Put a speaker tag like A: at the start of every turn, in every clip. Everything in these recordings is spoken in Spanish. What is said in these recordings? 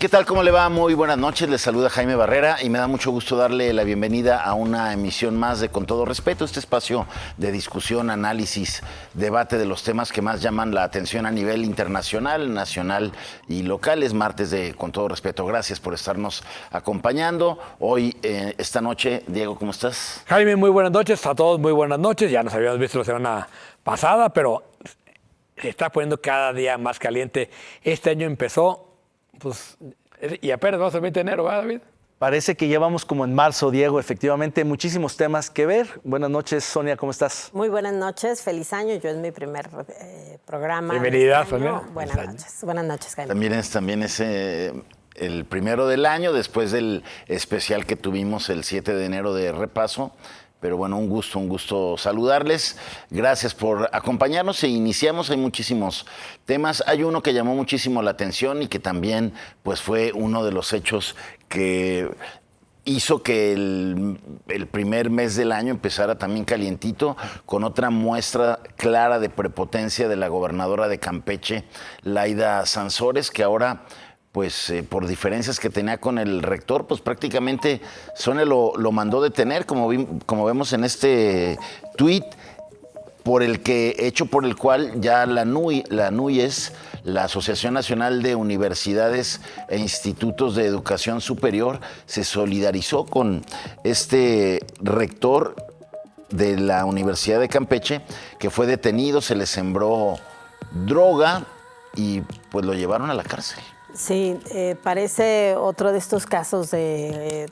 A: ¿Qué tal? ¿Cómo le va? Muy buenas noches. Les saluda Jaime Barrera y me da mucho gusto darle la bienvenida a una emisión más de Con Todo Respeto, este espacio de discusión, análisis, debate de los temas que más llaman la atención a nivel internacional, nacional y local. Es martes de Con Todo Respeto. Gracias por estarnos acompañando. Hoy, esta noche, Diego, ¿cómo estás?
B: Jaime, muy buenas noches. A todos muy buenas noches. Ya nos habíamos visto la semana pasada, pero se está poniendo cada día más caliente. Este año empezó, pues, y apenas vamos al 20 de enero, ¿verdad, David?
C: Parece que ya vamos como en marzo, Diego. Efectivamente, muchísimos temas que ver. Buenas noches, Sonia, ¿cómo estás?
D: Muy buenas noches, feliz año. Yo es mi primer programa.
B: Bienvenida, Sonia.
D: Buenas noches, Jaime.
A: También es el primero del año, después del especial que tuvimos el 7 de enero de repaso. Pero bueno, un gusto saludarles. Gracias por acompañarnos e iniciamos. Hay muchísimos temas. Hay uno que llamó muchísimo la atención y que también pues, fue uno de los hechos que hizo que el primer mes del año empezara también calientito, con otra muestra clara de prepotencia de la gobernadora de Campeche, Laida Sansores, que ahora, pues por diferencias que tenía con el rector, pues prácticamente Sonia lo mandó detener, como vemos en este tuit, por el cual ya la NUYES, la Asociación Nacional de Universidades e Institutos de Educación Superior, se solidarizó con este rector de la Universidad de Campeche, que fue detenido, se le sembró droga y pues lo llevaron a la cárcel.
D: Sí, parece otro de estos casos de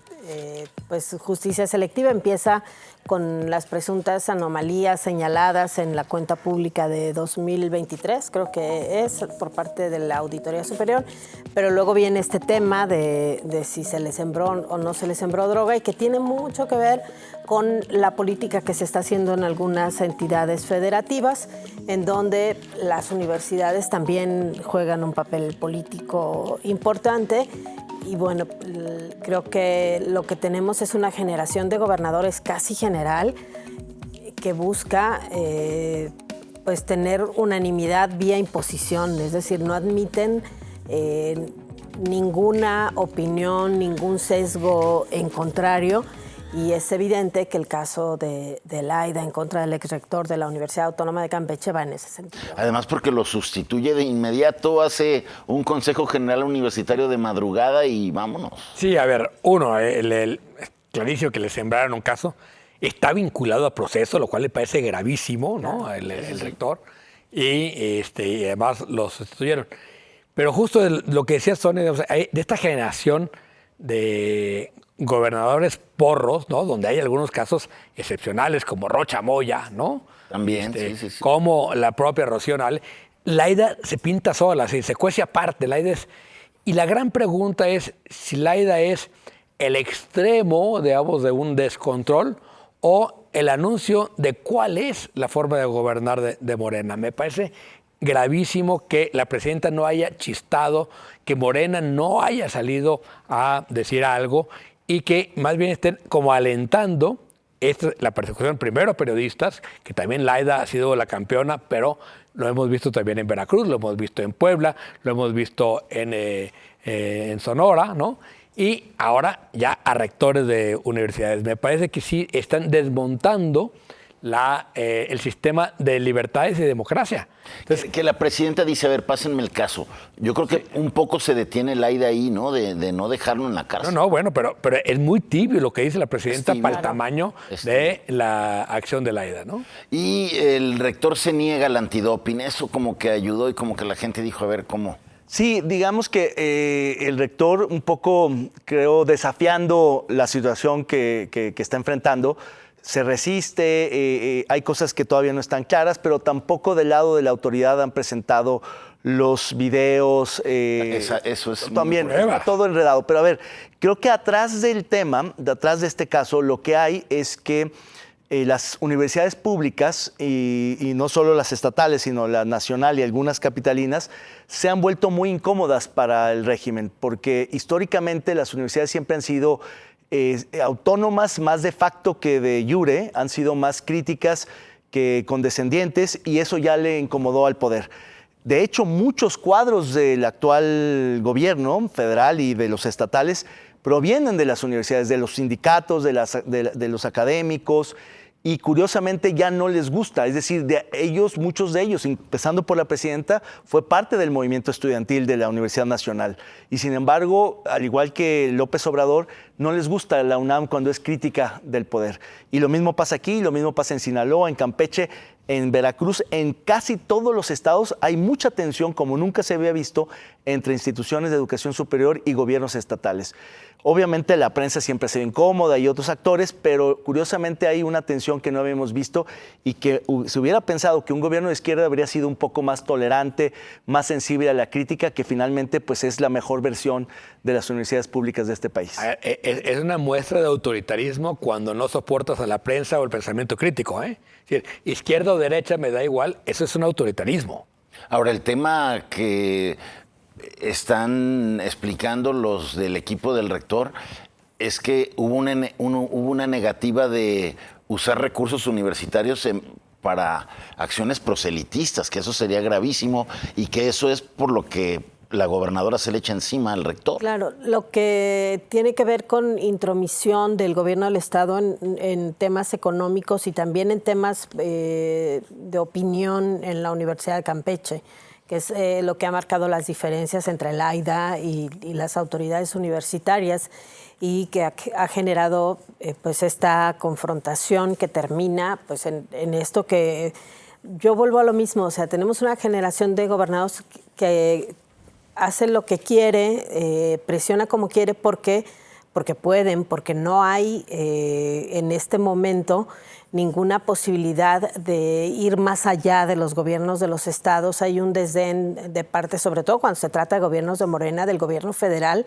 D: pues justicia selectiva. Empieza con las presuntas anomalías señaladas en la cuenta pública de 2023, creo que es, por parte de la Auditoría Superior, pero luego viene este tema de si se le sembró o no se le sembró droga, y que tiene mucho que ver con la política que se está haciendo en algunas entidades federativas, en donde las universidades también juegan un papel político importante. Y bueno, creo que lo que tenemos es una generación de gobernadores casi general que busca pues tener unanimidad vía imposición, es decir, no admiten ninguna opinión, ningún sesgo en contrario. Y es evidente que el caso de Laida en contra del exrector de la Universidad Autónoma de Campeche va en ese sentido.
A: Además, porque lo sustituye de inmediato, hace un Consejo General Universitario de madrugada y vámonos.
B: Sí, a ver, el clarísimo que le sembraron un caso, está vinculado a proceso, lo cual le parece gravísimo, ¿no?
D: Claro.
B: El rector, y además lo sustituyeron. Pero justo lo que decía Sonia, o sea, de esta generación de gobernadores porros, ¿no? Donde hay algunos casos excepcionales como Rocha Moya, ¿no?
A: También, sí.
B: Como la propia Rocío Nale. Laida se pinta sola, se cuece aparte. Y la gran pregunta es si Laida es el extremo, digamos, de un descontrol o el anuncio de cuál es la forma de gobernar de Morena. Me parece gravísimo que la presidenta no haya chistado, que Morena no haya salido a decir algo y que más bien estén como alentando la persecución primero a periodistas, que también Laida ha sido la campeona, pero lo hemos visto también en Veracruz, lo hemos visto en Puebla, lo hemos visto en Sonora, ¿no? Y ahora ya a rectores de universidades. Me parece que sí están desmontando el sistema de libertades y democracia.
A: Entonces, que la presidenta dice, a ver, pásenme el caso. Yo creo que un poco se detiene Laida ahí, ¿no? De no dejarlo en la cárcel.
B: No, bueno, pero es muy tibio lo que dice la presidenta para el tamaño de la acción de Laida, ¿no?
A: Y el rector se niega al antidoping. Eso como que ayudó y como que la gente dijo, a ver, ¿cómo?
C: Sí, digamos que el rector un poco, creo, desafiando la situación que está enfrentando, se resiste, hay cosas que todavía no están claras, pero tampoco del lado de la autoridad han presentado los videos.
A: Eso es
C: también está todo enredado. Pero a ver, creo que atrás del tema, atrás de este caso, lo que hay es que las universidades públicas, y no solo las estatales, sino la nacional y algunas capitalinas, se han vuelto muy incómodas para el régimen, porque históricamente las universidades siempre han sido autónomas, más de facto que de iure, han sido más críticas que condescendientes, y eso ya le incomodó al poder. De hecho, muchos cuadros del actual gobierno federal y de los estatales provienen de las universidades, de los sindicatos, de los académicos, y curiosamente ya no les gusta. Es decir, muchos de ellos, empezando por la presidenta, fue parte del movimiento estudiantil de la Universidad Nacional. Y sin embargo, al igual que López Obrador, no les gusta la UNAM cuando es crítica del poder. Y lo mismo pasa aquí, lo mismo pasa en Sinaloa, en Campeche, en Veracruz, en casi todos los estados hay mucha tensión, como nunca se había visto, entre instituciones de educación superior y gobiernos estatales. Obviamente la prensa siempre ha sido incómoda y otros actores, pero curiosamente hay una tensión que no habíamos visto y que se hubiera pensado que un gobierno de izquierda habría sido un poco más tolerante, más sensible a la crítica, que finalmente pues es la mejor versión de las universidades públicas de este país.
B: Es una muestra de autoritarismo cuando no soportas a la prensa o el pensamiento crítico, ¿eh? Es decir, izquierda o derecha me da igual, eso es un autoritarismo.
A: Ahora, el tema que están explicando los del equipo del rector es que hubo una negativa de usar recursos universitarios para acciones proselitistas, que eso sería gravísimo y que eso es por lo que la gobernadora se le echa encima al rector.
D: Claro, lo que tiene que ver con intromisión del gobierno del Estado en temas económicos y también en temas de opinión en la Universidad de Campeche, que es lo que ha marcado las diferencias entre el AIDA y las autoridades universitarias y que ha generado pues esta confrontación que termina pues en esto que yo vuelvo a lo mismo. O sea, tenemos una generación de gobernados que hace lo que quiere, presiona como quiere porque pueden, porque no hay en este momento ninguna posibilidad de ir más allá de los gobiernos de los estados. Hay un desdén de parte, sobre todo cuando se trata de gobiernos de Morena, del gobierno federal,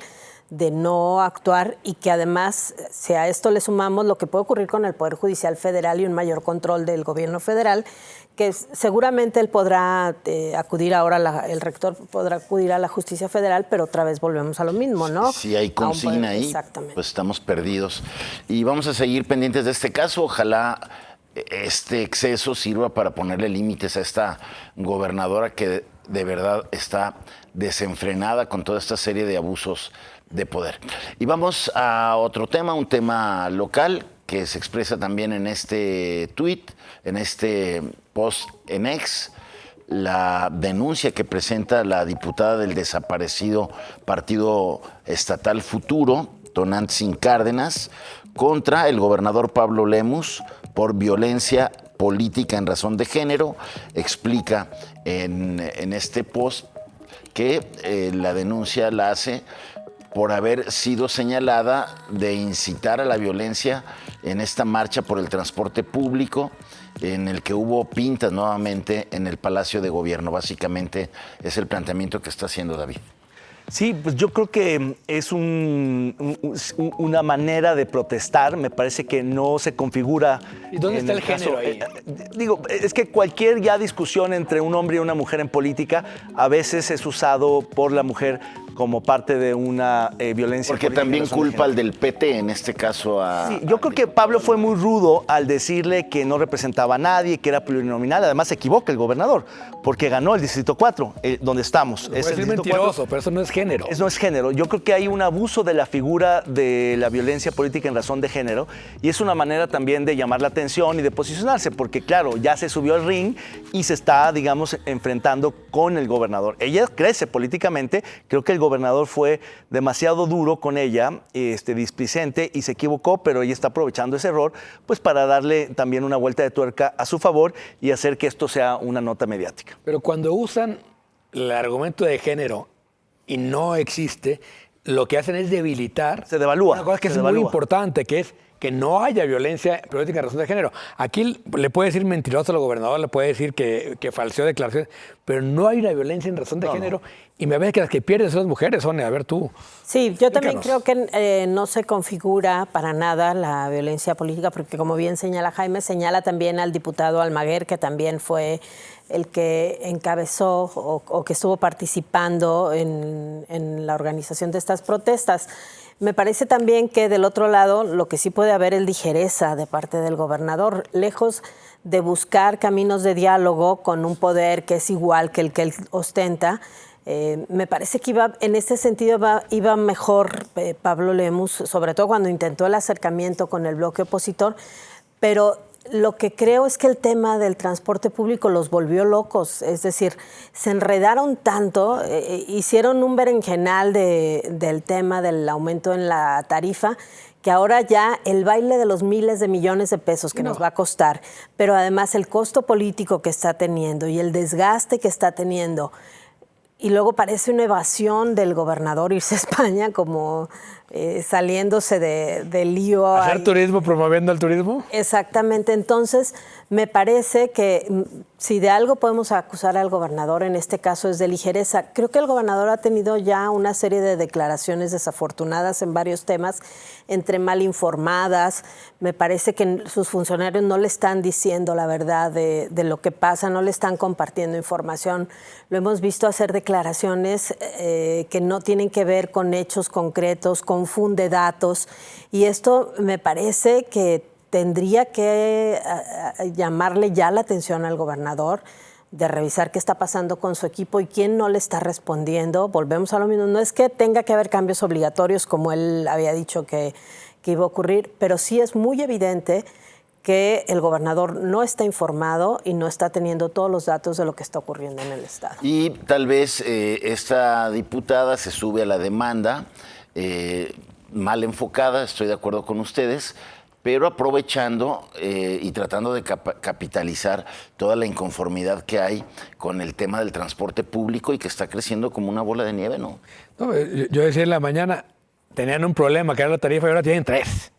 D: de no actuar, y que además, si a esto le sumamos lo que puede ocurrir con el Poder Judicial Federal y un mayor control del gobierno federal, que seguramente él podrá acudir ahora, el rector podrá acudir a la justicia federal, pero otra vez volvemos a lo mismo, ¿no?
A: Si hay consigna ahí, pues estamos perdidos. Y vamos a seguir pendientes de este caso. Ojalá este exceso sirva para ponerle límites a esta gobernadora que de verdad está desenfrenada con toda esta serie de abusos de poder. Y vamos a otro tema, un tema local que se expresa también en este tuit, en este post en X, la denuncia que presenta la diputada del desaparecido Partido Estatal Futuro, Tonantzin Cárdenas, contra el gobernador Pablo Lemus por violencia política en razón de género. Explica en este post que la denuncia la hace por haber sido señalada de incitar a la violencia en esta marcha por el transporte público, en el que hubo pintas nuevamente en el Palacio de Gobierno. Básicamente es el planteamiento que está haciendo David.
C: Sí, pues yo creo que es una manera de protestar. Me parece que no se configura.
B: ¿Y dónde está el género ahí?
C: Digo, es que cualquier discusión entre un hombre y una mujer en política a veces es usado por la mujer como parte de una violencia
A: política. Porque también culpa al del PT, en este caso a...
C: Sí, yo creo que Pablo fue muy rudo al decirle que no representaba a nadie, que era plurinominal. Además se equivoca el gobernador, porque ganó el Distrito 4, donde estamos.
B: Es mentiroso, pero eso no es género.
C: Eso no es género. Yo creo que hay un abuso de la figura de la violencia política en razón de género, y es una manera también de llamar la atención y de posicionarse, porque claro, ya se subió al ring y se está, digamos, enfrentando con el gobernador. Ella crece políticamente, creo que el gobernador fue demasiado duro con ella, displicente, y se equivocó, pero ella está aprovechando ese error pues para darle también una vuelta de tuerca a su favor y hacer que esto sea una nota mediática.
B: Pero cuando usan el argumento de género y no existe, lo que hacen es debilitar.
C: Se devalúa.
B: Una cosa que es muy importante, que es que no haya violencia política en razón de género. Aquí le puede decir mentiroso al gobernador, le puede decir que falseó declaraciones, pero no hay una violencia en razón de género. No. Y me parece que las que pierden son las mujeres, Sonia. A ver tú.
D: Sí, yo también creo que no se configura para nada la violencia política, porque como bien señala Jaime, señala también al diputado Almaguer, que también fue el que encabezó o que estuvo participando en la organización de estas protestas. Me parece también que del otro lado lo que sí puede haber es ligereza de parte del gobernador, lejos de buscar caminos de diálogo con un poder que es igual que el que él ostenta. Me parece que en ese sentido iba mejor Pablo Lemus, sobre todo cuando intentó el acercamiento con el bloque opositor, pero lo que creo es que el tema del transporte público los volvió locos, es decir, se enredaron tanto, hicieron un berenjenal del tema del aumento en la tarifa, que ahora ya el baile de los miles de millones de pesos que nos va a costar, pero además el costo político que está teniendo y el desgaste que está teniendo. Y luego parece una evasión del gobernador irse a España, como saliéndose del lío.
B: ¿Hacer turismo, promoviendo el turismo?
D: Exactamente. Entonces, me parece que si de algo podemos acusar al gobernador, en este caso es de ligereza. Creo que el gobernador ha tenido ya una serie de declaraciones desafortunadas en varios temas, entre mal informadas. Me parece que sus funcionarios no le están diciendo la verdad de lo que pasa, no le están compartiendo información. Lo hemos visto hacer declaraciones que no tienen que ver con hechos concretos, confunde datos, y esto me parece que tendría que llamarle ya la atención al gobernador, de revisar qué está pasando con su equipo y quién no le está respondiendo. Volvemos a lo mismo, no es que tenga que haber cambios obligatorios como él había dicho que iba a ocurrir, pero sí es muy evidente que el gobernador no está informado y no está teniendo todos los datos de lo que está ocurriendo en el estado.
A: Y tal vez esta diputada se sube a la demanda mal enfocada, estoy de acuerdo con ustedes, pero aprovechando y tratando de capitalizar toda la inconformidad que hay con el tema del transporte público y que está creciendo como una bola de nieve, ¿no?
B: No, yo decía en la mañana, tenían un problema, que era la tarifa, y ahora tienen 3.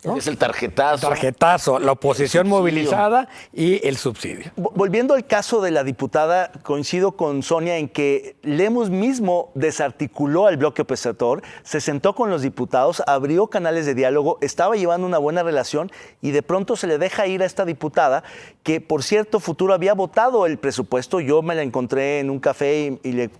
B: ¿no?
A: Es el tarjetazo.
B: Tarjetazo, la oposición movilizada y el subsidio.
C: Volviendo al caso de la diputada, coincido con Sonia en que Lemus mismo desarticuló al bloque opositor, se sentó con los diputados, abrió canales de diálogo, estaba llevando una buena relación y de pronto se le deja ir a esta diputada que, por cierto, Futuro había votado el presupuesto. Yo me la encontré en un café y le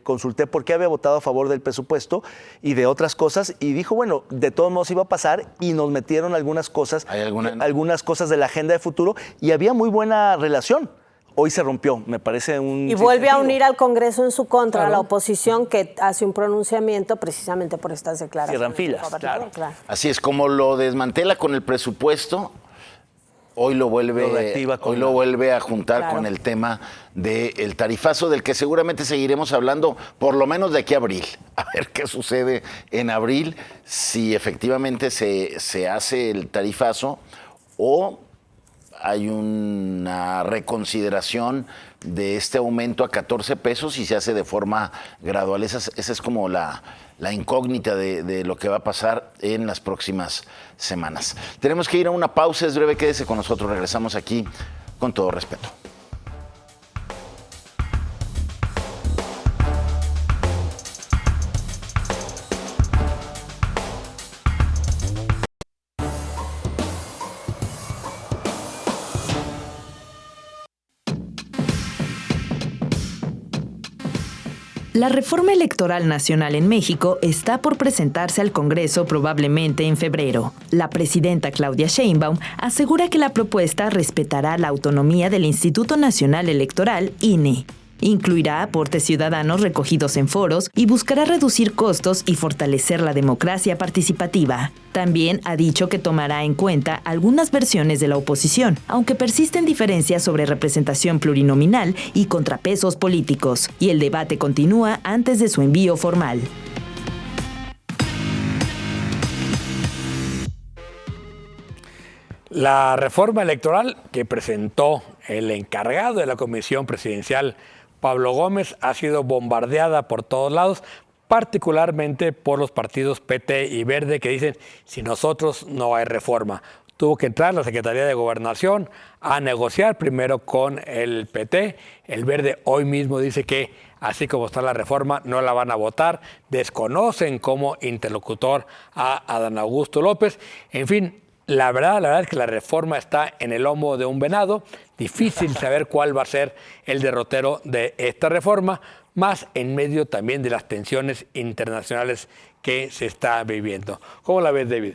C: consulté por qué había votado a favor del presupuesto y de otras cosas, y dijo, bueno, de todos modos iba a pasar, y nos metieron algunas cosas, algunas cosas de la agenda de Futuro, y había muy buena relación. Hoy se rompió, me parece un...
D: Y vuelve a unir al Congreso en su contra, a la oposición que hace un pronunciamiento precisamente por estas declaraciones.
C: Cierran filas, claro.
A: Así es, como lo desmantela con el presupuesto, hoy lo vuelve a juntar con el tema del tarifazo, del que seguramente seguiremos hablando por lo menos de aquí a abril. A ver qué sucede en abril, si efectivamente se hace el tarifazo o hay una reconsideración de este aumento a 14 pesos y se hace de forma gradual. Esa es como la incógnita de lo que va a pasar en las próximas semanas. Tenemos que ir a una pausa, es breve, quédese con nosotros, regresamos aquí con todo respeto.
E: La reforma electoral nacional en México está por presentarse al Congreso probablemente en febrero. La presidenta Claudia Sheinbaum asegura que la propuesta respetará la autonomía del Instituto Nacional Electoral, INE. Incluirá aportes ciudadanos recogidos en foros y buscará reducir costos y fortalecer la democracia participativa. También ha dicho que tomará en cuenta algunas versiones de la oposición, aunque persisten diferencias sobre representación plurinominal y contrapesos políticos, y el debate continúa antes de su envío formal.
B: La reforma electoral que presentó el encargado de la Comisión Presidencial, Pablo Gómez, ha sido bombardeada por todos lados, particularmente por los partidos PT y Verde, que dicen, si nosotros no hay reforma. Tuvo que entrar la Secretaría de Gobernación a negociar primero con el PT. El Verde hoy mismo dice que, así como está la reforma, no la van a votar. Desconocen como interlocutor a Adán Augusto López. En fin, la verdad es que la reforma está en el lomo de un venado. Difícil saber cuál va a ser el derrotero de esta reforma, más en medio también de las tensiones internacionales que se está viviendo. ¿Cómo la ves, David?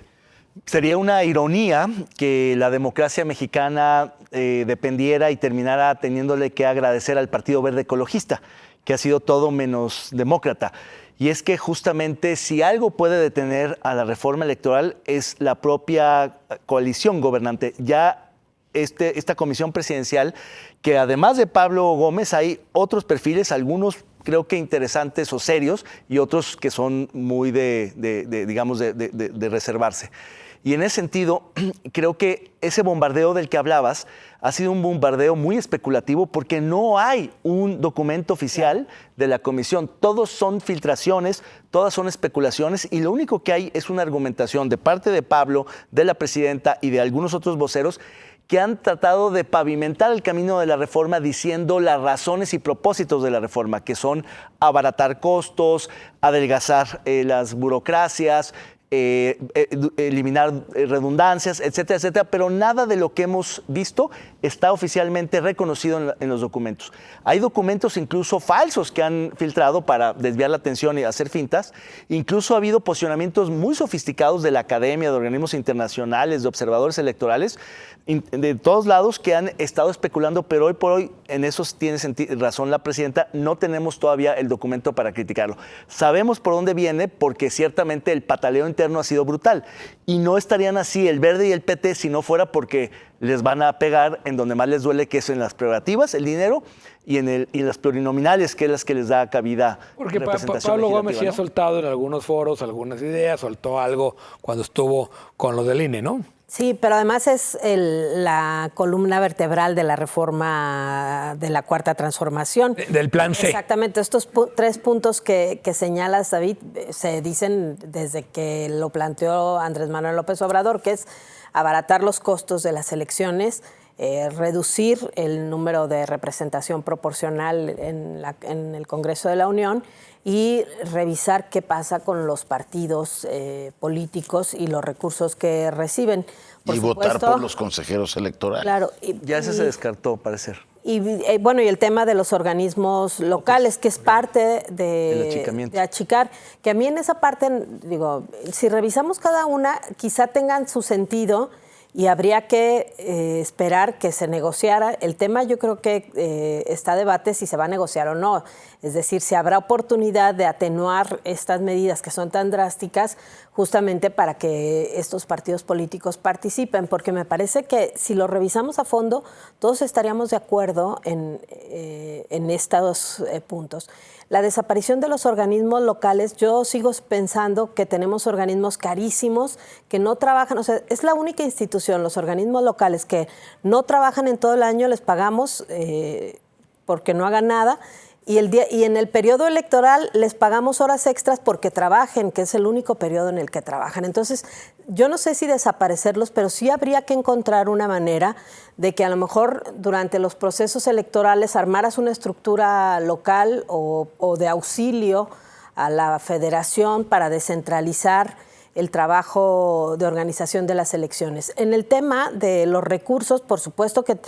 C: Sería una ironía que la democracia mexicana dependiera y terminara teniéndole que agradecer al Partido Verde Ecologista, que ha sido todo menos demócrata. Y es que justamente si algo puede detener a la reforma electoral es la propia coalición gobernante. Ya esta comisión presidencial, que además de Pablo Gómez hay otros perfiles, algunos creo que interesantes o serios y otros que son muy de reservarse. Y en ese sentido, creo que ese bombardeo del que hablabas ha sido un bombardeo muy especulativo porque no hay un documento oficial de la comisión. Todos son filtraciones, todas son especulaciones y lo único que hay es una argumentación de parte de Pablo, de la presidenta y de algunos otros voceros que han tratado de pavimentar el camino de la reforma diciendo las razones y propósitos de la reforma, que son abaratar costos, adelgazar las burocracias, eliminar redundancias, etcétera, etcétera, pero nada de lo que hemos visto está oficialmente reconocido en los documentos. Hay documentos incluso falsos que han filtrado para desviar la atención y hacer fintas. Incluso ha habido posicionamientos muy sofisticados de la academia, de organismos internacionales, de observadores electorales, de todos lados que han estado especulando, pero hoy por hoy, en eso tiene razón la presidenta, no tenemos todavía el documento para criticarlo. Sabemos por dónde viene porque ciertamente el pataleo interno ha sido brutal y no estarían así el Verde y el PT si no fuera porque les van a pegar en donde más les duele, que es en las prerrogativas, el dinero, y en las plurinominales, que es las que les da cabida.
B: Porque
C: representación
B: Pablo Gómez sí
C: legislativa,
B: ha soltado en algunos foros algunas ideas, soltó algo cuando estuvo con los del INE, ¿no?
D: Sí, pero además es la columna vertebral de la reforma de la Cuarta Transformación.
B: Del Plan C.
D: Exactamente. Estos 3 puntos que señalas, David, se dicen desde que lo planteó Andrés Manuel López Obrador, que es abaratar los costos de las elecciones, reducir el número de representación proporcional en el Congreso de la Unión y revisar qué pasa con los partidos políticos y los recursos que reciben.
A: Y votar por los consejeros electorales.
D: Claro.
C: Ya ese se descartó, parecer.
D: Y bueno, y el tema de los organismos locales, que es parte de achicar, que a mí en esa parte, digo, si revisamos cada una, quizá tengan su sentido y habría que esperar que se negociara. El tema yo creo que está a debate si se va a negociar o no. Es decir, si habrá oportunidad de atenuar estas medidas que son tan drásticas justamente para que estos partidos políticos participen, porque me parece que si lo revisamos a fondo, todos estaríamos de acuerdo en estos puntos. La desaparición de los organismos locales, yo sigo pensando que tenemos organismos carísimos que no trabajan, o sea, es la única institución, los organismos locales que no trabajan en todo el año, les pagamos porque no hagan nada. Y en el periodo electoral les pagamos horas extras porque trabajen, que es el único periodo en el que trabajan. Entonces, yo no sé si desaparecerlos, pero sí habría que encontrar una manera de que a lo mejor durante los procesos electorales armaras una estructura local o de auxilio a la federación para descentralizar el trabajo de organización de las elecciones. En el tema de los recursos, por supuesto que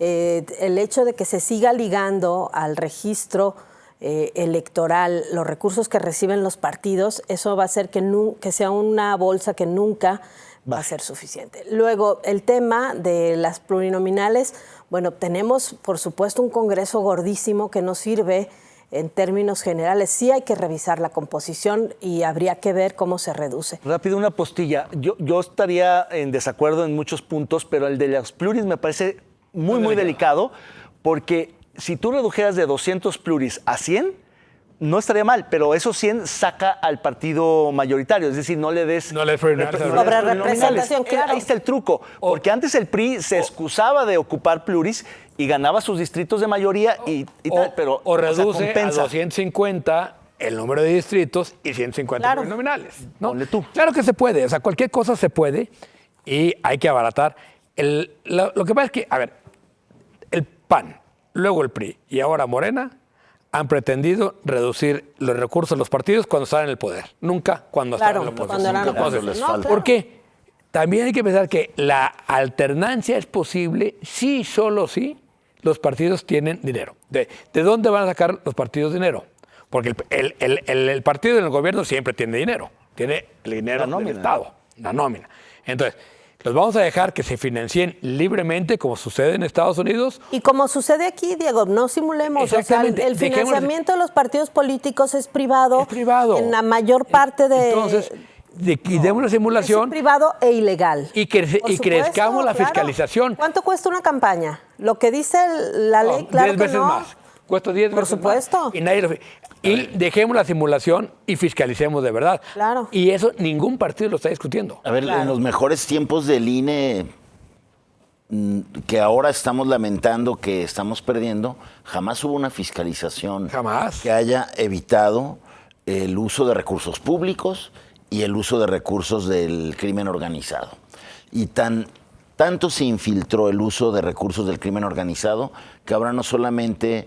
D: el hecho de que se siga ligando al registro electoral los recursos que reciben los partidos, eso va a hacer que sea una bolsa que nunca va a ser suficiente. Luego, el tema de las plurinominales, bueno, tenemos por supuesto un Congreso gordísimo que no sirve. En términos generales, sí hay que revisar la composición y habría que ver cómo se reduce.
C: Rápido, una postilla. Yo estaría en desacuerdo en muchos puntos, pero el de las pluris me parece muy delicado, porque si tú redujeras de 200 pluris a 100, no estaría mal, pero esos 100 saca al partido mayoritario, es decir, no le des...
D: Sobre representación, claro.
C: Ahí está el truco, porque antes el PRI se excusaba de ocupar pluris y ganaba sus distritos de mayoría y tal, pero...
B: O reduce a 250 el número de distritos y 150 plurinominales, ¿no?
C: Ponle tú.
B: Claro que se puede, o sea, cualquier cosa se puede y hay que abaratar. Lo que pasa es que, a ver, el PAN, luego el PRI y ahora Morena han pretendido reducir los recursos de los partidos cuando están en el poder, nunca cuando están en la oposición. ¿Por qué? También hay que pensar que la alternancia es posible si solo si los partidos tienen dinero. ¿De dónde van a sacar los partidos dinero? Porque el partido en el gobierno siempre tiene dinero. Tiene el dinero del Estado, la nómina. Entonces, ¿los vamos a dejar que se financien libremente como sucede en Estados Unidos?
D: Y como sucede aquí, Diego, no simulemos. O sea,
B: Exactamente.
D: el financiamiento de los partidos políticos es privado.
B: Es privado.
D: En la mayor parte de...
B: Entonces, demos una simulación.
D: Es privado e ilegal.
B: Y
D: Por supuesto,
B: crezcamos la
D: claro.
B: fiscalización.
D: ¿Cuánto cuesta una campaña? Lo que dice la ley, claro
B: 10
D: que
B: veces
D: no.
B: más. Cuesta 10
D: Por
B: veces
D: supuesto.
B: más. Y dejemos la simulación y fiscalicemos de verdad.
D: Claro.
B: Y eso ningún partido lo está discutiendo.
A: A ver,
D: Claro.
A: en los mejores tiempos del INE, que ahora estamos lamentando que estamos perdiendo, jamás hubo una fiscalización
B: Jamás.
A: que haya evitado el uso de recursos públicos y el uso de recursos del crimen organizado. Y tanto se infiltró el uso de recursos del crimen organizado que ahora no solamente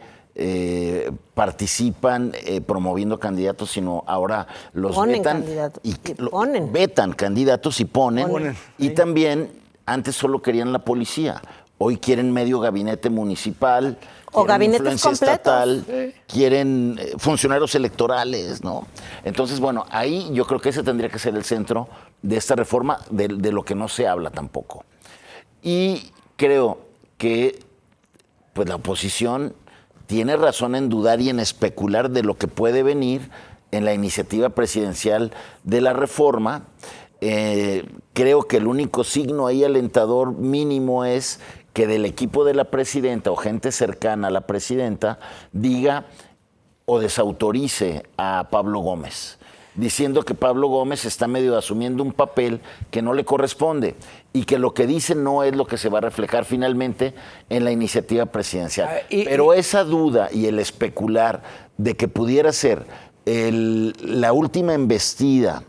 A: participan promoviendo candidatos, sino ahora los
D: Ponen
A: vetan
D: candidatos.
A: y
D: Ponen.
A: vetan candidatos y ponen. Y
C: sí.
A: también antes solo querían la policía, hoy quieren medio gabinete municipal,
D: O
A: quieren
D: gabinetes
A: influencia
D: completos.
A: estatal, quieren funcionarios electorales, ¿no? Entonces, bueno, ahí yo creo que ese tendría que ser el centro de esta reforma, de lo que no se habla tampoco. Y creo que pues la oposición tiene razón en dudar y en especular de lo que puede venir en la iniciativa presidencial de la reforma. Creo que el único signo ahí alentador mínimo es que del equipo de la presidenta o gente cercana a la presidenta diga o desautorice a Pablo Gómez, diciendo que Pablo Gómez está medio asumiendo un papel que no le corresponde y que lo que dice no es lo que se va a reflejar finalmente en la iniciativa presidencial. Pero esa duda y el especular de que pudiera ser la última embestida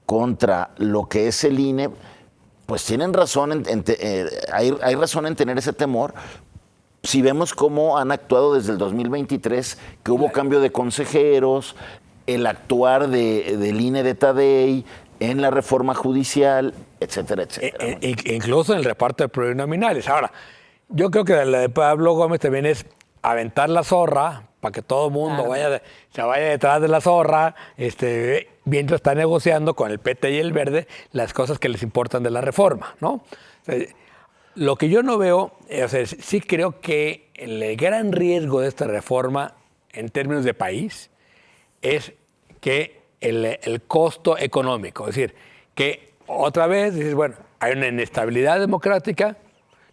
A: contra lo que es el INE, pues tienen razón, hay razón en tener ese temor. Si vemos cómo han actuado desde el 2023, que hubo cambio de consejeros, el actuar del INE de Tadei en la reforma judicial, etcétera, etcétera.
B: Incluso en el reparto de plurinominales. Ahora, yo creo que la de Pablo Gómez también es aventar la zorra para que todo el mundo se vaya detrás de la zorra, mientras está negociando con el PT y el Verde las cosas que les importan de la reforma, ¿no? O sea, lo que yo no veo, sí creo que el gran riesgo de esta reforma en términos de país es que el costo económico, es decir, que otra vez dices, bueno, hay una inestabilidad democrática,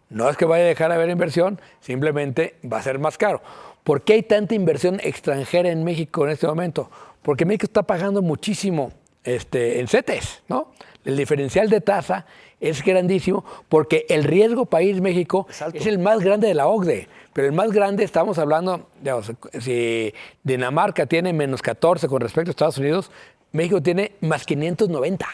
B: no es que vaya a dejar de haber inversión, simplemente va a ser más caro. ¿Por qué hay tanta inversión extranjera en México en este momento? Porque México está pagando muchísimo en CETES, ¿no? El diferencial de tasa es grandísimo porque el riesgo país México es el más grande de la OCDE. Pero el más grande, estamos hablando, digamos, si Dinamarca tiene menos 14 con respecto a Estados Unidos, México tiene más 590.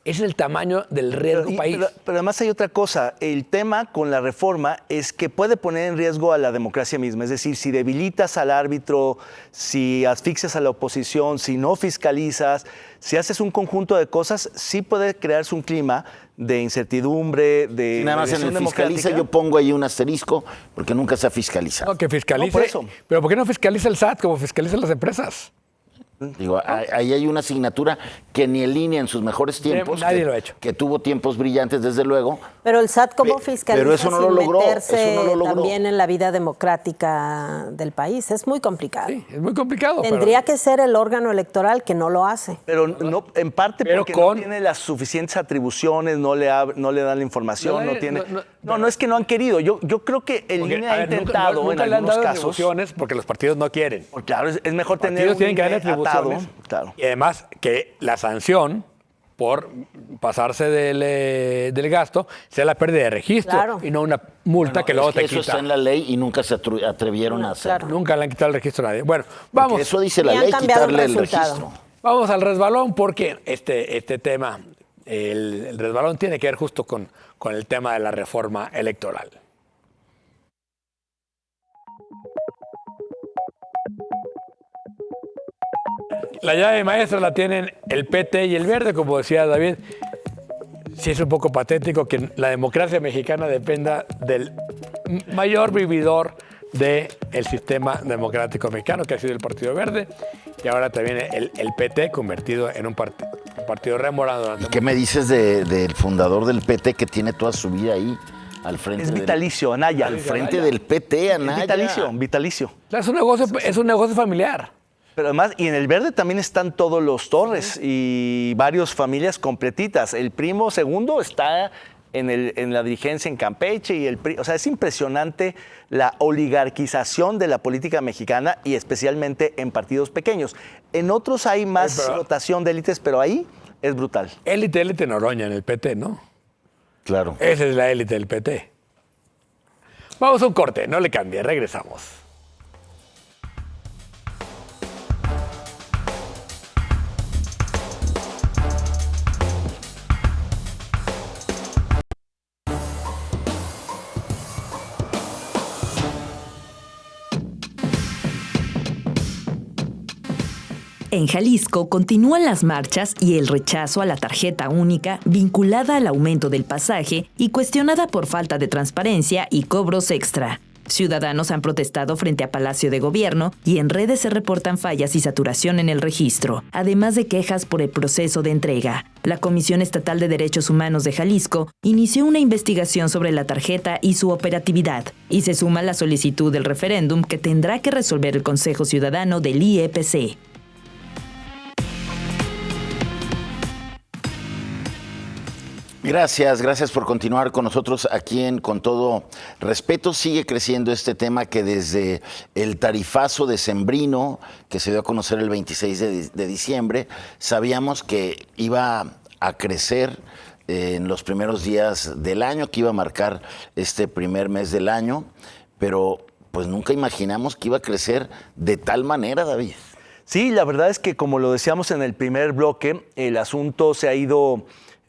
B: Ese es el tamaño del riesgo país.
C: Pero además hay otra cosa. El tema con la reforma es que puede poner en riesgo a la democracia misma. Es decir, si debilitas al árbitro, si asfixias a la oposición, si no fiscalizas, si haces un conjunto de cosas, sí puede crearse un clima de incertidumbre, de
A: nada más en el fiscaliza yo pongo ahí un asterisco porque nunca se ha fiscalizado.
B: No, que fiscalice.
C: No, por eso.
B: Pero ¿por qué no fiscaliza el SAT como fiscalizan las empresas?
A: Digo, ahí hay una asignatura que ni el INE en sus mejores tiempos,
B: nadie lo ha hecho,
A: que tuvo tiempos brillantes desde luego.
D: Pero el SAT cómo fiscaliza
A: pero eso no lo
D: sin
A: logró,
D: meterse
A: eso no lo logró.
D: también en la vida democrática del país. Es muy complicado.
B: Sí, es muy complicado.
D: Tendría que ser el órgano electoral que no lo hace.
C: Pero no, en parte
B: Pero
C: porque no tiene las suficientes atribuciones, no le dan la información, no es que no han querido. Yo creo que el INE ha intentado
B: nunca
C: en
B: le han
C: algunos
B: dado
C: casos.
B: atribuciones porque los partidos no quieren.
C: Claro, es mejor
B: Los
C: tener
B: partidos
C: un
B: tienen que darle
C: INE atado.
B: atribuciones.
C: Claro.
B: Y además que la sanción por pasarse del gasto sea la pérdida de registro
D: Claro.
B: y no una multa que luego
A: Es que
B: te
A: eso
B: quita.
A: está en la ley y nunca se atrevieron a hacerlo.
D: claro.
B: Nunca le han quitado el registro a nadie. Bueno,
A: Porque
B: vamos.
A: eso dice la
D: Y han
A: ley,
D: cambiado el
A: quitarle el
D: resultado.
A: registro.
B: Vamos al resbalón porque este tema, el resbalón tiene que ver justo con el tema de la reforma electoral. La llave maestra la tienen el PT y el Verde, como decía David. Sí es un poco patético que la democracia mexicana dependa del mayor vividor del sistema democrático mexicano, que ha sido el Partido Verde. y ahora también el PT convertido en un partido remorado.
A: ¿Y qué me dices del fundador del PT que tiene toda su vida ahí al frente?
C: Es vitalicio, Anaya.
A: Al frente del PT, Anaya.
C: Es vitalicio.
B: Es un negocio familiar.
C: Pero además, y en el verde también están todos los Torres y varias familias completitas. El primo segundo está en la dirigencia en Campeche y o sea, es impresionante la oligarquización de la política mexicana y especialmente en partidos pequeños. En otros hay más rotación de élites, pero ahí es brutal.
B: Élite Noroña en el PT, ¿no?
A: Claro.
B: Esa es la élite del PT. Vamos a un corte, no le cambie, regresamos.
E: En Jalisco continúan las marchas y el rechazo a la tarjeta única vinculada al aumento del pasaje y cuestionada por falta de transparencia y cobros extra. Ciudadanos han protestado frente a Palacio de Gobierno y en redes se reportan fallas y saturación en el registro, además de quejas por el proceso de entrega. La Comisión Estatal de Derechos Humanos de Jalisco inició una investigación sobre la tarjeta y su operatividad, y se suma la solicitud del referéndum que tendrá que resolver el Consejo Ciudadano del IEPC.
A: Gracias por continuar con nosotros aquí en Con Todo Respeto. Sigue creciendo este tema que desde el tarifazo decembrino, que se dio a conocer el 26 de diciembre, sabíamos que iba a crecer en los primeros días del año, que iba a marcar este primer mes del año, pero pues nunca imaginamos que iba a crecer de tal manera, David.
C: Sí, la verdad es que como lo decíamos en el primer bloque, el asunto se ha ido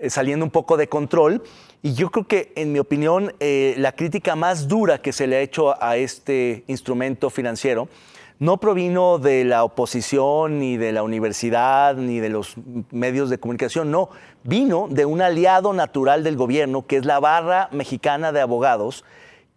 C: saliendo un poco de control y yo creo que, en mi opinión, la crítica más dura que se le ha hecho a este instrumento financiero no provino de la oposición, ni de la universidad, ni de los medios de comunicación, no, vino de un aliado natural del gobierno, que es la Barra Mexicana de Abogados,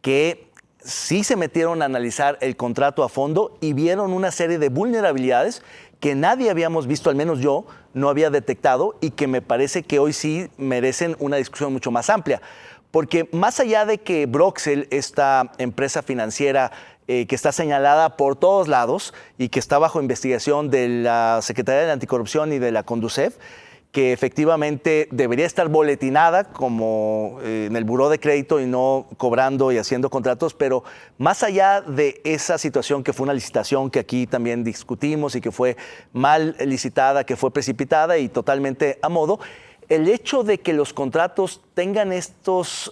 C: que sí se metieron a analizar el contrato a fondo y vieron una serie de vulnerabilidades que nadie habíamos visto, al menos yo no había detectado, y que me parece que hoy sí merecen una discusión mucho más amplia. Porque más allá de que Broxel, esta empresa financiera que está señalada por todos lados y que está bajo investigación de la Secretaría de Anticorrupción y de la Conducef, que efectivamente debería estar boletinada como en el buró de crédito y no cobrando y haciendo contratos, pero más allá de esa situación que fue una licitación que aquí también discutimos y que fue mal licitada, que fue precipitada y totalmente a modo, el hecho de que los contratos tengan estas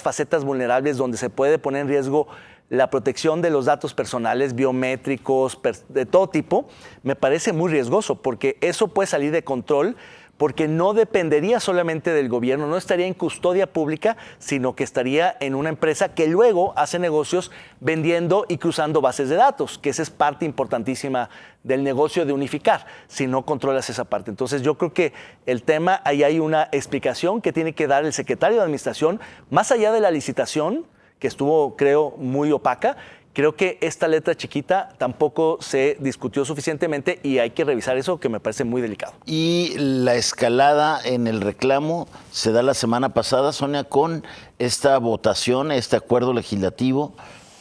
C: facetas vulnerables donde se puede poner en riesgo la protección de los datos personales, biométricos, de todo tipo, me parece muy riesgoso, porque eso puede salir de control, porque no dependería solamente del gobierno, no estaría en custodia pública, sino que estaría en una empresa que luego hace negocios vendiendo y cruzando bases de datos, que esa es parte importantísima del negocio de unificar, si no controlas esa parte. Entonces yo creo que el tema, ahí hay una explicación que tiene que dar el secretario de Administración, más allá de la licitación, que estuvo, creo, muy opaca. Creo que esta letra chiquita tampoco se discutió suficientemente y hay que revisar eso, que me parece muy delicado.
A: Y la escalada en el reclamo se da la semana pasada, Sonia, con esta votación, este acuerdo legislativo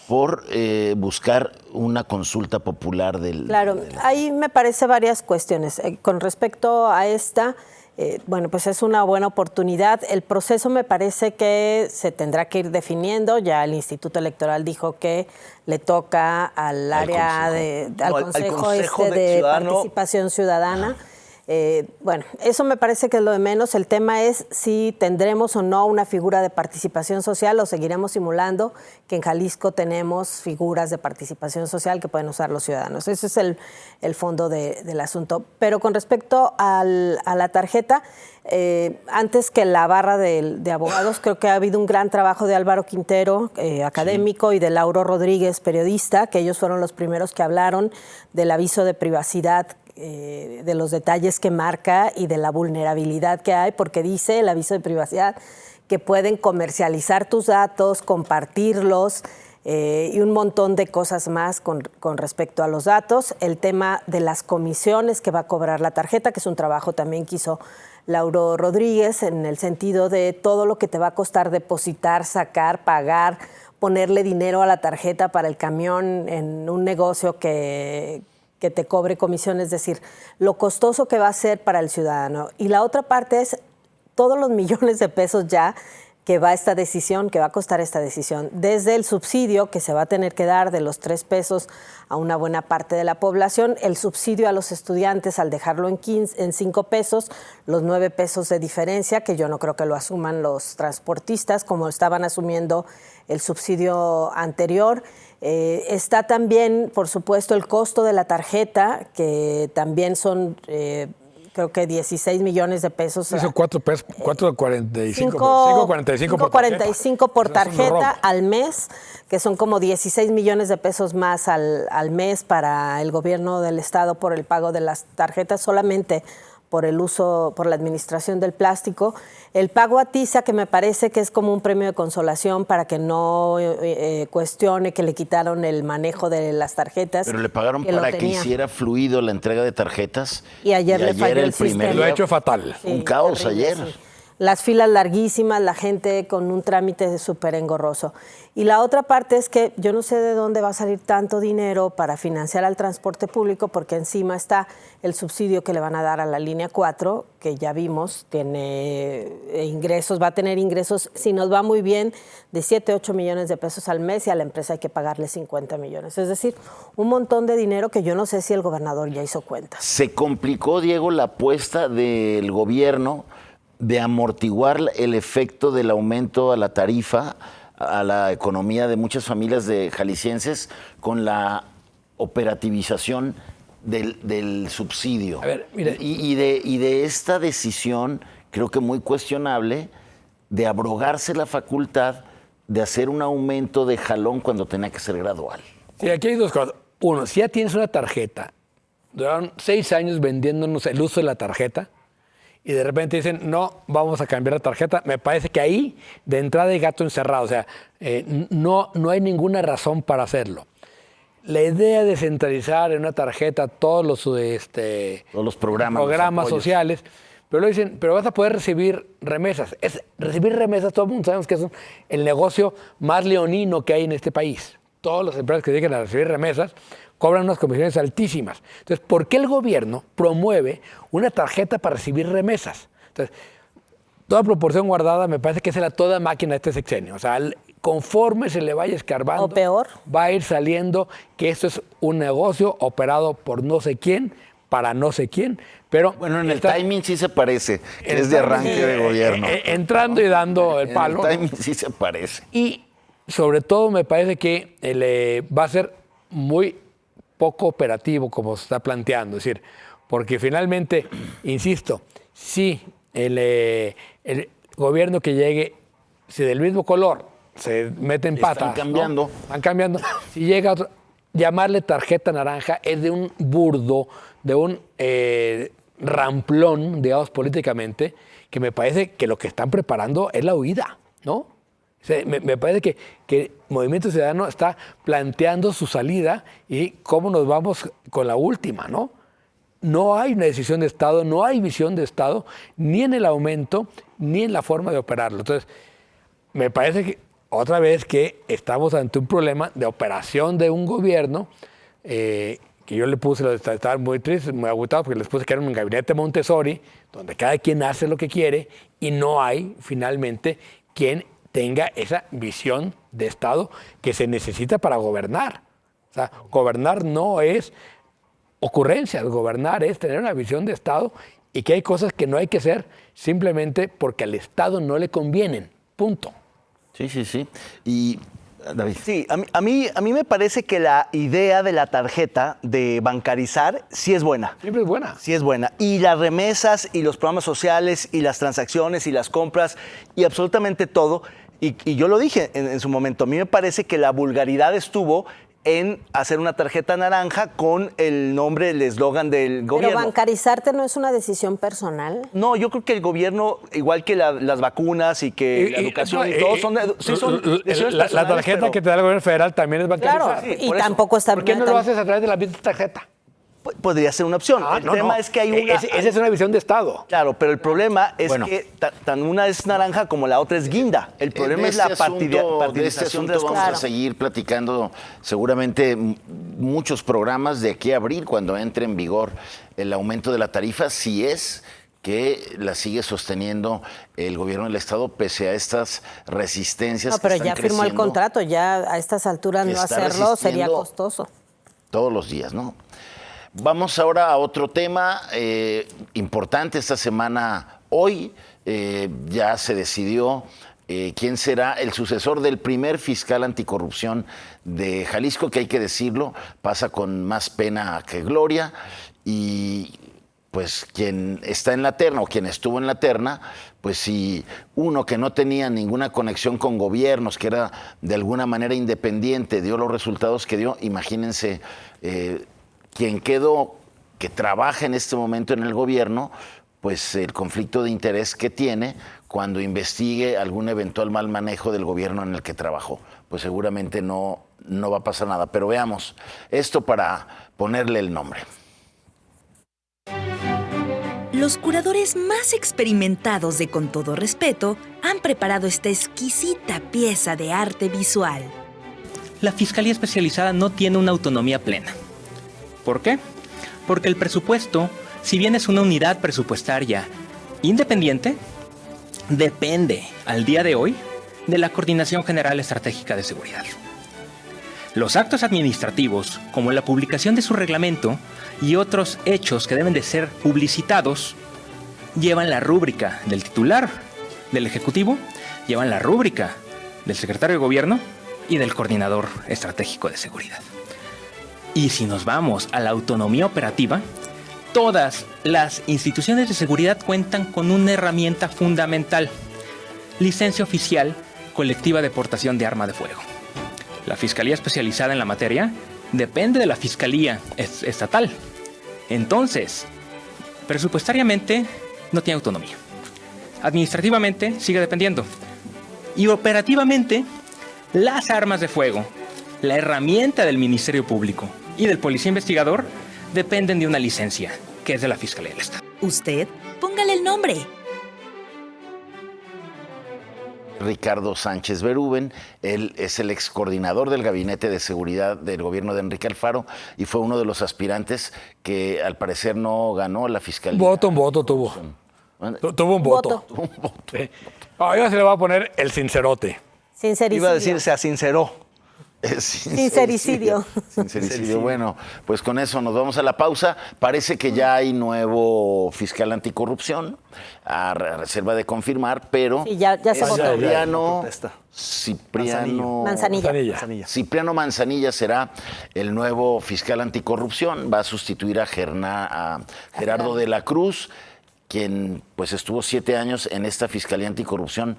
A: por buscar una consulta popular del...
D: Claro, ahí me parece varias cuestiones. Con respecto a esta... bueno, pues es una buena oportunidad. El proceso me parece que se tendrá que ir definiendo. Ya el Instituto Electoral dijo que le toca al área al Consejo de Participación Ciudadana. Bueno, eso me parece que es lo de menos. El tema es si tendremos o no una figura de participación social o seguiremos simulando que en Jalisco tenemos figuras de participación social que pueden usar los ciudadanos. Ese es el fondo del asunto. Pero con respecto a la tarjeta, antes que la barra de abogados, creo que ha habido un gran trabajo de Álvaro Quintero, académico, sí, y de Lauro Rodríguez, periodista, que ellos fueron los primeros que hablaron del aviso de privacidad, de los detalles que marca y de la vulnerabilidad que hay, porque dice el aviso de privacidad que pueden comercializar tus datos, compartirlos, y un montón de cosas más con respecto a los datos. El tema de las comisiones que va a cobrar la tarjeta, que es un trabajo también que hizo Lauro Rodríguez, en el sentido de todo lo que te va a costar depositar, sacar, pagar, ponerle dinero a la tarjeta para el camión en un negocio que te cobre comisión, es decir, lo costoso que va a ser para el ciudadano. Y la otra parte es todos los millones de pesos ya que va a costar esta decisión, desde el subsidio que se va a tener que dar de los 3 pesos a una buena parte de la población, el subsidio a los estudiantes al dejarlo en 5 pesos, los 9 pesos de diferencia, que yo no creo que lo asuman los transportistas, como estaban asumiendo el subsidio anterior. Está también, por supuesto, el costo de la tarjeta, que también son... creo que 16 millones de pesos.
B: Eso 4.45
D: por tarjeta al mes, que son como 16 millones de pesos más al mes para el gobierno del estado por el pago de las tarjetas, solamente por el uso, por la administración del plástico. El pago a TISA, que me parece que es como un premio de consolación para que no cuestione que le quitaron el manejo de las tarjetas.
A: Pero le pagaron para que hiciera fluido la entrega de tarjetas.
D: Y ayer le falló el sistema.
B: Lo ha hecho fatal.
D: Sí,
A: un caos
D: terrible,
A: ayer.
D: Sí. Las filas larguísimas, la gente con un trámite súper engorroso. Y la otra parte es que yo no sé de dónde va a salir tanto dinero para financiar al transporte público, porque encima está el subsidio que le van a dar a la línea 4, que ya vimos, tiene ingresos, va a tener ingresos, si nos va muy bien, de 7, 8 millones de pesos al mes, y a la empresa hay que pagarle 50 millones. Es decir, un montón de dinero que yo no sé si el gobernador ya hizo cuentas.
A: Se complicó, Diego, la apuesta del gobierno de amortiguar el efecto del aumento a la tarifa, a la economía de muchas familias de jaliscienses con la operativización del subsidio.
B: A ver, mire.
A: Y de esta decisión, creo que muy cuestionable, de abrogarse la facultad de hacer un aumento de jalón cuando tenía que ser gradual.
B: Sí, aquí hay 2 cosas. Uno, si ya tienes una tarjeta, duraron 6 años vendiéndonos el uso de la tarjeta, y de repente dicen, no, vamos a cambiar la tarjeta. Me parece que ahí, de entrada, hay gato encerrado. O sea, no hay ninguna razón para hacerlo. La idea de centralizar en una tarjeta todos los programas sociales, pero lo dicen, pero vas a poder recibir remesas. Recibir remesas, todo el mundo sabemos que es el negocio más leonino que hay en este país. Todas las empresas que se dedican a recibir remesas cobran unas comisiones altísimas. Entonces, ¿por qué el gobierno promueve una tarjeta para recibir remesas? Entonces, toda proporción guardada me parece que es toda máquina de este sexenio. O sea, conforme se le vaya escarbando,
D: o peor,
B: va a ir saliendo que esto es un negocio operado por no sé quién, para no sé quién, pero...
A: Bueno, en el timing sí se parece, que es de arranque de gobierno.
B: Entrando y dando el palo.
A: En el timing sí se parece.
B: Y sobre todo me parece que va a ser muy poco operativo como se está planteando. Es decir, porque finalmente, insisto, si el gobierno que llegue, si del mismo color se mete en patas,
A: están cambiando.
B: ¿no? Están cambiando. Si llega otro, llamarle tarjeta naranja es de un burdo, de un ramplón, digamos, políticamente, que me parece que lo que están preparando es la huida, ¿no? O sea, me parece que Movimiento Ciudadano está planteando su salida y cómo nos vamos con la última, ¿no? No hay una decisión de Estado, no hay visión de Estado, ni en el aumento, ni en la forma de operarlo. Entonces, me parece que otra vez que estamos ante un problema de operación de un gobierno que yo le puse, estaba muy triste, muy agotado, porque les puse que era un gabinete Montessori, donde cada quien hace lo que quiere y no hay finalmente quien tenga esa visión de Estado que se necesita para gobernar. O sea, gobernar no es ocurrencias, gobernar es tener una visión de Estado y que hay cosas que no hay que hacer simplemente porque al Estado no le convienen. Punto.
A: Sí, sí, sí. Y, David.
C: Sí, a mí me parece que la idea de la tarjeta de bancarizar sí es buena.
B: Siempre es buena.
C: Sí es buena. Y las remesas y los programas sociales y las transacciones y las compras y absolutamente todo. Y yo lo dije en su momento, a mí me parece que la vulgaridad estuvo en hacer una tarjeta naranja con el nombre, el eslogan del gobierno.
D: ¿Pero bancarizarte no es una decisión personal?
C: No, yo creo que el gobierno, igual que las vacunas y que la educación y todo, son decisiones
B: la
C: personales,
B: tarjeta
C: pero
B: que te da el gobierno federal también es bancarizada.
D: Claro,
C: Sí,
D: y
C: por eso.
D: tampoco está...
B: ¿Por qué no lo haces a través de la misma tarjeta?
C: podría ser una opción. El tema es que hay una...
B: Esa es una visión de Estado.
C: Claro, pero el problema es
B: Bueno.
C: que tan una es naranja como la otra es guinda. El problema es la partidización de las
A: vamos
C: cosas.
A: a seguir platicando seguramente muchos programas de aquí a abril, cuando entre en vigor el aumento de la tarifa, si es que la sigue sosteniendo el gobierno del Estado pese a estas resistencias.
D: No, pero
A: que están
D: ya firmó el
A: creciendo
D: contrato, ya a estas alturas no
A: Está
D: hacerlo sería
A: resistiendo
D: costoso.
A: todos los días, ¿no? Vamos ahora a otro tema importante esta semana. Hoy ya se decidió quién será el sucesor del primer fiscal anticorrupción de Jalisco, que hay que decirlo, pasa con más pena que gloria, y pues quien está en la terna o quien estuvo en la terna, pues si uno que no tenía ninguna conexión con gobiernos, que era de alguna manera independiente, dio los resultados que dio, imagínense quien quedó, que trabaja en este momento en el gobierno, pues el conflicto de interés que tiene cuando investigue algún eventual mal manejo del gobierno en el que trabajó. Pues seguramente no va a pasar nada. Pero veamos esto para ponerle el nombre.
F: Los curadores más experimentados de Con Todo Respeto han preparado esta exquisita pieza de arte visual.
G: La Fiscalía Especializada no tiene una autonomía plena. ¿Por qué? Porque el presupuesto, si bien es una unidad presupuestaria independiente, depende, al día de hoy, de la Coordinación General Estratégica de Seguridad. Los actos administrativos, como la publicación de su reglamento y otros hechos que deben de ser publicitados, llevan la rúbrica del titular del Ejecutivo, llevan la rúbrica del Secretario de Gobierno y del Coordinador Estratégico de Seguridad. Y si nos vamos a la autonomía operativa, todas las instituciones de seguridad cuentan con una herramienta fundamental: licencia oficial colectiva de portación de arma de fuego. La Fiscalía Especializada en la materia depende de la Fiscalía Estatal. Entonces, presupuestariamente no tiene autonomía. Administrativamente sigue dependiendo. Y operativamente, las armas de fuego, la herramienta del Ministerio Público y del Policía Investigador dependen de una licencia, que es de la Fiscalía del Estado.
F: Usted, póngale el nombre.
A: Ricardo Sánchez Berúben, él es el ex coordinador del Gabinete de Seguridad del gobierno de Enrique Alfaro y fue uno de los aspirantes que al parecer no ganó la Fiscalía.
B: Un voto tuvo. Tuvo un voto. Sí. Ahora se le va a poner el sincerote.
D: Sincericidio.
C: Iba a decir, se asinceró.
D: Sincericidio.
A: Sincericidio. Bueno, pues con eso nos vamos a la pausa. Parece que ya hay nuevo fiscal anticorrupción, a reserva de confirmar, pero
D: Sí, ya se votó.
A: Cipriano Manzanilla será el nuevo fiscal anticorrupción. Va a sustituir a Gerardo de la Cruz, quien pues estuvo 7 años en esta Fiscalía Anticorrupción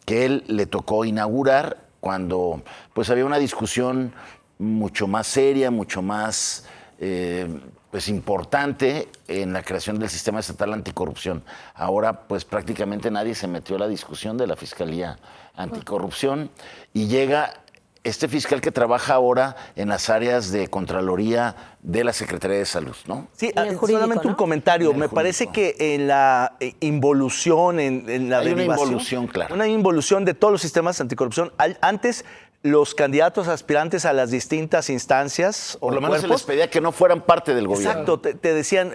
A: que él le tocó inaugurar cuando pues había una discusión mucho más seria, mucho más pues importante en la creación del Sistema Estatal Anticorrupción. Ahora pues prácticamente nadie se metió a la discusión de la Fiscalía Anticorrupción y llega este fiscal que trabaja ahora en las áreas de Contraloría de la Secretaría de Salud, ¿no?
C: Sí,
D: Y el jurídico,
C: solamente un
D: ¿no?
C: comentario.
A: En el
C: Me
A: jurídico.
C: parece que en la involución, en la
A: Hay una
C: derivación,
A: involución, claro.
C: Una involución de todos los sistemas anticorrupción. Antes, los candidatos aspirantes a las distintas instancias
A: Por
C: o
A: lo menos se les
C: cuerpos,
A: pedía que no fueran parte del gobierno.
C: exacto, te decían,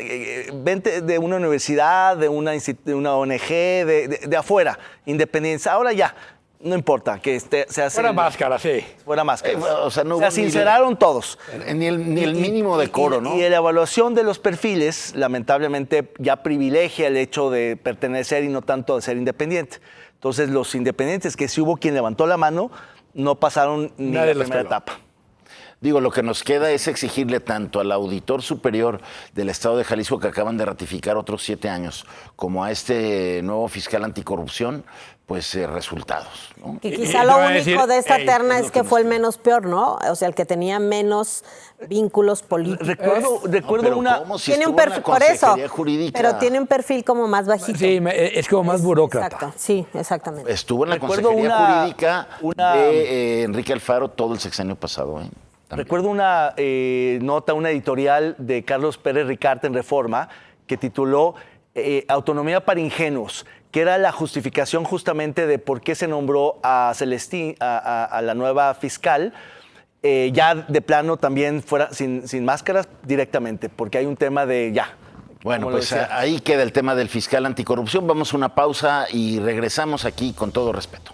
C: vente de una universidad, de una ONG, de afuera, independencia. Ahora ya, no importa, que se hace...
B: Fuera máscara, sí.
C: Fuera máscara.
A: O sea, no
C: se
A: hubo
C: sinceraron todos.
A: Ni el mínimo decoro, ¿no?
C: Y la evaluación de los perfiles, lamentablemente, ya privilegia el hecho de pertenecer y no tanto de ser independiente. Entonces, los independientes, que sí hubo quien levantó la mano, no pasaron ni
B: Nadie
C: la
B: los
C: primera
B: peló.
C: etapa.
A: Digo, lo que nos queda es exigirle tanto al auditor superior del Estado de Jalisco, que acaban de ratificar otros 7 años, como a este nuevo fiscal anticorrupción, pues resultados, ¿no?
D: Que quizá lo único de esta terna es que fue el menos peor, ¿no? O sea, el que tenía menos vínculos políticos.
C: Recuerdo una...
A: ¿cómo? Si
D: Tiene un
A: estuvo en la
D: perfil, por eso,
A: Consejería Jurídica.
D: pero tiene un perfil como más bajito.
B: Sí, es como más burócrata.
D: Exacto, sí, exactamente.
A: Estuvo en la
C: Recuerdo
A: Consejería Jurídica
C: una-
A: de Enrique Alfaro todo el sexenio pasado. También.
C: Recuerdo una nota, una editorial de Carlos Pérez Ricarte en Reforma que tituló Autonomía para ingenuos, que era la justificación justamente de por qué se nombró a Celestín, a la nueva fiscal, ya de plano también fuera sin máscaras directamente, porque hay un tema de ya.
A: Bueno,
C: como lo
A: pues
C: decía.
A: ahí queda el tema del fiscal anticorrupción. Vamos a una pausa y regresamos aquí con todo respeto.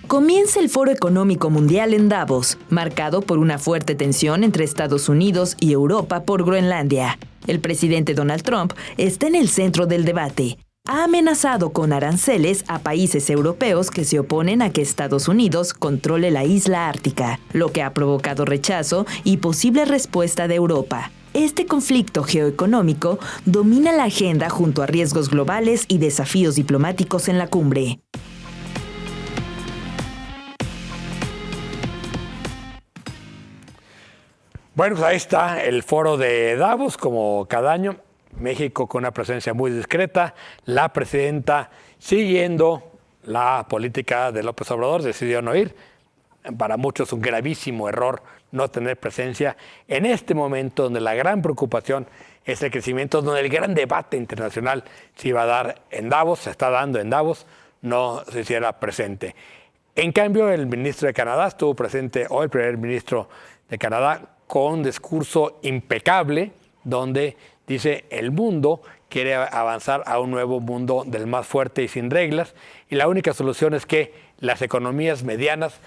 E: Comienza el Foro Económico Mundial en Davos, marcado por una fuerte tensión entre Estados Unidos y Europa por Groenlandia. El presidente Donald Trump está en el centro del debate. Ha amenazado con aranceles a países europeos que se oponen a que Estados Unidos controle la isla ártica, lo que ha provocado rechazo y posible respuesta de Europa. Este conflicto geoeconómico domina la agenda junto a riesgos globales y desafíos diplomáticos en la cumbre.
B: Bueno, pues ahí está el foro de Davos, como cada año. México con una presencia muy discreta. La presidenta, siguiendo la política de López Obrador, decidió no ir. Para muchos un gravísimo error no tener presencia en este momento donde la gran preocupación es el crecimiento, donde el gran debate internacional se iba a dar en Davos, se está dando en Davos, no se hiciera presente. En cambio, el ministro de Canadá estuvo presente hoy, el primer ministro de Canadá, con un discurso impecable donde dice el mundo quiere avanzar a un nuevo mundo del más fuerte y sin reglas, y la única solución es que las economías medianas,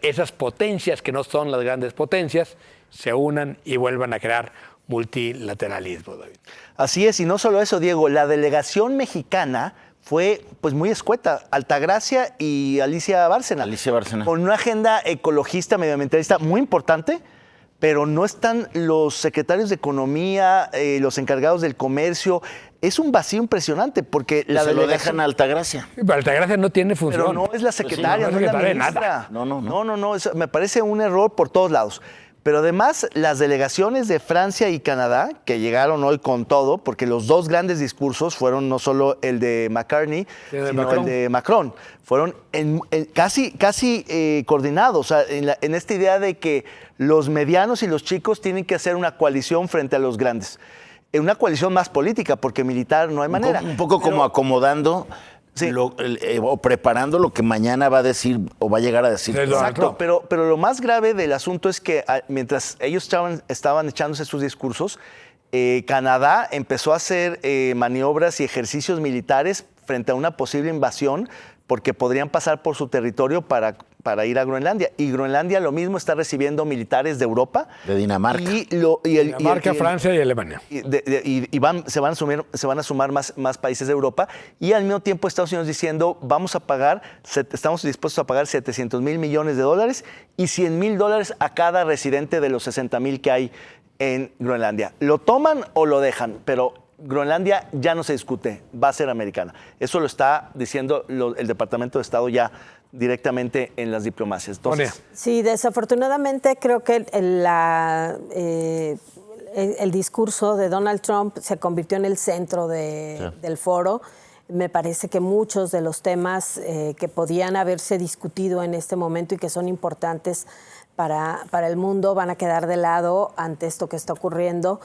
B: esas potencias que no son las grandes potencias, se unan y vuelvan a crear multilateralismo, David.
C: Así es, y no solo eso, Diego, la delegación mexicana fue pues muy escueta, Altagracia y Alicia Bárcena.
A: Alicia Bárcena.
C: Con una agenda ecologista, medioambientalista muy importante, pero no están los secretarios de Economía, los encargados del comercio. Es un vacío impresionante porque la
A: se lo
C: delegación...
A: dejan a Altagracia.
B: Sí, pero Altagracia no tiene función.
C: Pero no es la secretaria,
B: Pues sí,
C: no es la
B: secretaria de
C: ministra.
B: nada.
C: No, eso me parece un error por todos lados. Pero además, las delegaciones de Francia y Canadá, que llegaron hoy con todo, porque los dos grandes discursos fueron no solo el de McCartney,
B: Sí,
C: sino el de Macron. Fueron casi coordinados, o sea, en esta idea de que los medianos y los chicos tienen que hacer una coalición frente a los grandes. Una coalición más política, porque militar no hay manera.
A: Un poco como acomodando
C: Sí.
A: o preparando lo que mañana va a decir o va a llegar a decir.
B: Sí,
C: Exacto, pero lo más grave del asunto es que mientras ellos estaban echándose sus discursos, Canadá empezó a hacer maniobras y ejercicios militares frente a una posible invasión porque podrían pasar por su territorio para ir a Groenlandia. Y Groenlandia lo mismo está recibiendo militares de Europa.
A: De Dinamarca.
B: Dinamarca, Francia y Alemania.
C: Se van a sumar más países de Europa, y al mismo tiempo Estados Unidos diciendo estamos dispuestos a pagar $700 mil millones y $100,000 a cada residente de los 60,000 que hay en Groenlandia. ¿Lo toman o lo dejan? Pero Groenlandia ya no se discute, va a ser americana. Eso lo está diciendo el Departamento de Estado ya directamente en las diplomacias. Entonces,
D: sí, desafortunadamente creo que el discurso de Donald Trump se convirtió en el centro del foro. Me parece que muchos de los temas que podían haberse discutido en este momento y que son importantes para el mundo van a quedar de lado ante esto que está ocurriendo.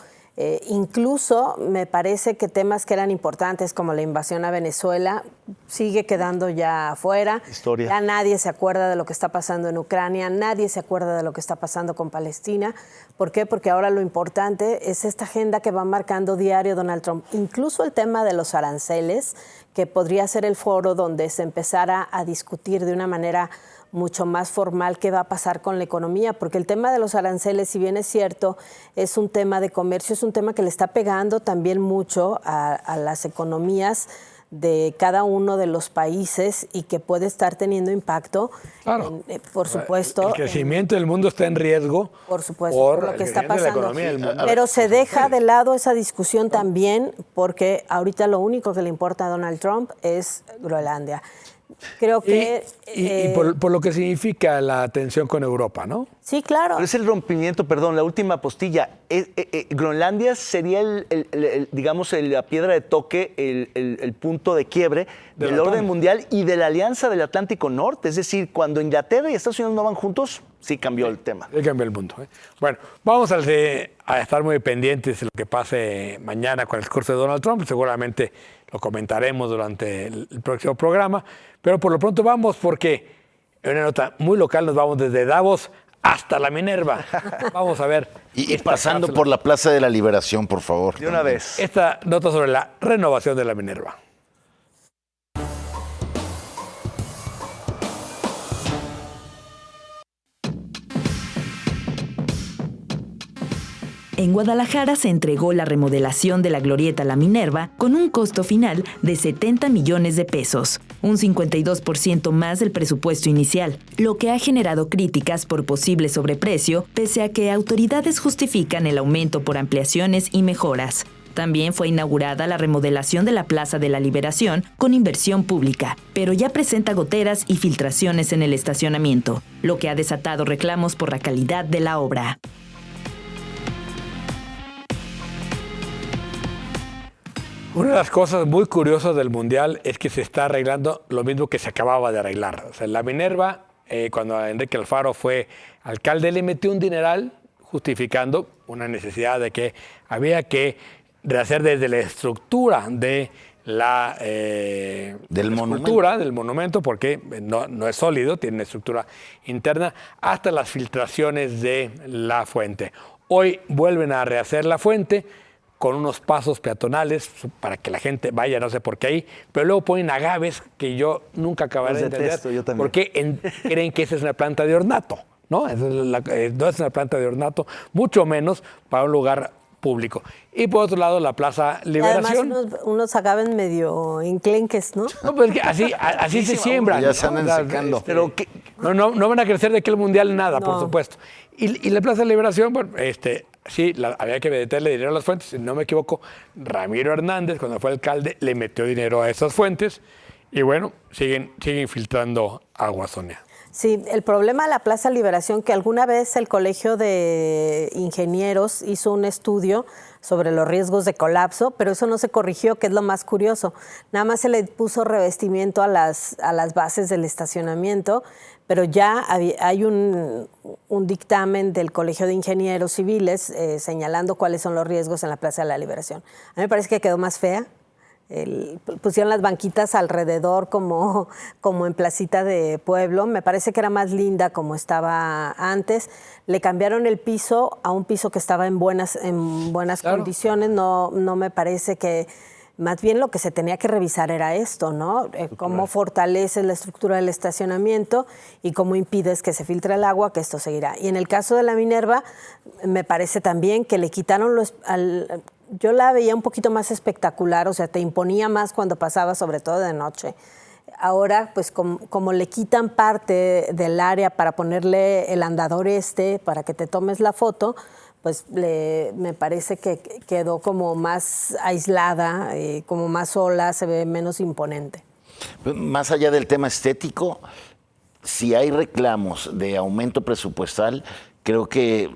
D: Incluso me parece que temas que eran importantes como la invasión a Venezuela sigue quedando ya afuera.
C: Historia.
D: Ya nadie se acuerda de lo que está pasando en Ucrania, nadie se acuerda de lo que está pasando con Palestina. ¿Por qué? Porque ahora lo importante es esta agenda que va marcando diario Donald Trump. Incluso el tema de los aranceles, que podría ser el foro donde se empezara a discutir de una manera mucho más formal qué va a pasar con la economía, porque el tema de los aranceles, si bien es cierto, es un tema de comercio, es un tema que le está pegando también mucho a las economías de cada uno de los países y que puede estar teniendo impacto,
B: Claro.
D: por supuesto.
B: El crecimiento del mundo está en riesgo.
D: Por supuesto, por lo que está
B: crecimiento de la
D: pasando.
B: economía del mundo.
D: Pero se deja de lado esa discusión también porque ahorita lo único que le importa a Donald Trump es Groenlandia. Creo que...
B: Y por lo que significa la tensión con Europa, ¿no?
D: Sí, claro.
C: Pero es el rompimiento, perdón, la última postilla. Groenlandia sería, digamos, la piedra de toque, el punto de quiebre del orden mundial y de la Alianza del Atlántico Norte. Es decir, cuando Inglaterra y Estados Unidos no van juntos, sí cambió el tema.
B: Sí cambió el mundo. Bueno, vamos a estar muy pendientes de lo que pase mañana con el discurso de Donald Trump. Seguramente lo comentaremos durante el próximo programa. Pero por lo pronto vamos porque en una nota muy local nos vamos desde Davos hasta la Minerva. Vamos a ver.
A: Y pasando por la Plaza de la Liberación, por favor.
C: De una vez.
B: Esta nota sobre la renovación de la Minerva.
E: En Guadalajara se entregó la remodelación de la glorieta La Minerva con un costo final de 70 millones de pesos, un 52% más del presupuesto inicial, lo que ha generado críticas por posible sobreprecio, pese a que autoridades justifican el aumento por ampliaciones y mejoras. También fue inaugurada la remodelación de la Plaza de la Liberación con inversión pública, pero ya presenta goteras y filtraciones en el estacionamiento, lo que ha desatado reclamos por la calidad de la obra.
B: Una de las cosas muy curiosas del Mundial es que se está arreglando lo mismo que se acababa de arreglar. O sea, la Minerva, cuando Enrique Alfaro fue alcalde, le metió un dineral justificando una necesidad de que había que rehacer desde la estructura de la escultura, del monumento, porque no es sólido, tiene una estructura interna, hasta las filtraciones de la fuente. Hoy vuelven a rehacer la fuente con unos pasos peatonales para que la gente vaya, no sé por qué ahí, pero luego ponen agaves que yo nunca acabaré de entender.
C: Yo también.
B: Porque creen que esa es una planta de ornato, ¿no? No es una planta de ornato, mucho menos para un lugar público. Y por otro lado, la Plaza Liberación.
D: Además, unos agaves medio enclenques, ¿no?
B: No, pues es que así se siembran.
A: Ya se andan secando.
B: Pero no van a crecer de aquel mundial nada, por supuesto. Y la Plaza Liberación, bueno, sí, había que meterle dinero a las fuentes. Si no me equivoco, Ramiro Hernández, cuando fue alcalde, le metió dinero a esas fuentes. Y bueno, siguen filtrando agua, Sonia.
D: Sí, el problema de la Plaza Liberación, que alguna vez el Colegio de Ingenieros hizo un estudio sobre los riesgos de colapso, pero eso no se corrigió, que es lo más curioso. Nada más se le puso revestimiento a las bases del estacionamiento, pero ya hay un dictamen del Colegio de Ingenieros Civiles señalando cuáles son los riesgos en la Plaza de la Liberación. A mí me parece que quedó más fea. Pusieron las banquitas alrededor como en placita de pueblo. Me parece que era más linda como estaba antes. Le cambiaron el piso a un piso que estaba en buenas claro. condiciones. No me parece que... Más bien lo que se tenía que revisar era esto, ¿no? Cómo fortaleces la estructura del estacionamiento y cómo impides que se filtre el agua, que esto seguirá. Y en el caso de la Minerva, me parece también que le quitaron yo la veía un poquito más espectacular, o sea, te imponía más cuando pasaba, sobre todo de noche. Ahora, pues como le quitan parte del área para ponerle el andador para que te tomes la foto, pues me parece que quedó como más aislada, como más sola, se ve menos imponente.
A: Más allá del tema estético, si hay reclamos de aumento presupuestal, creo que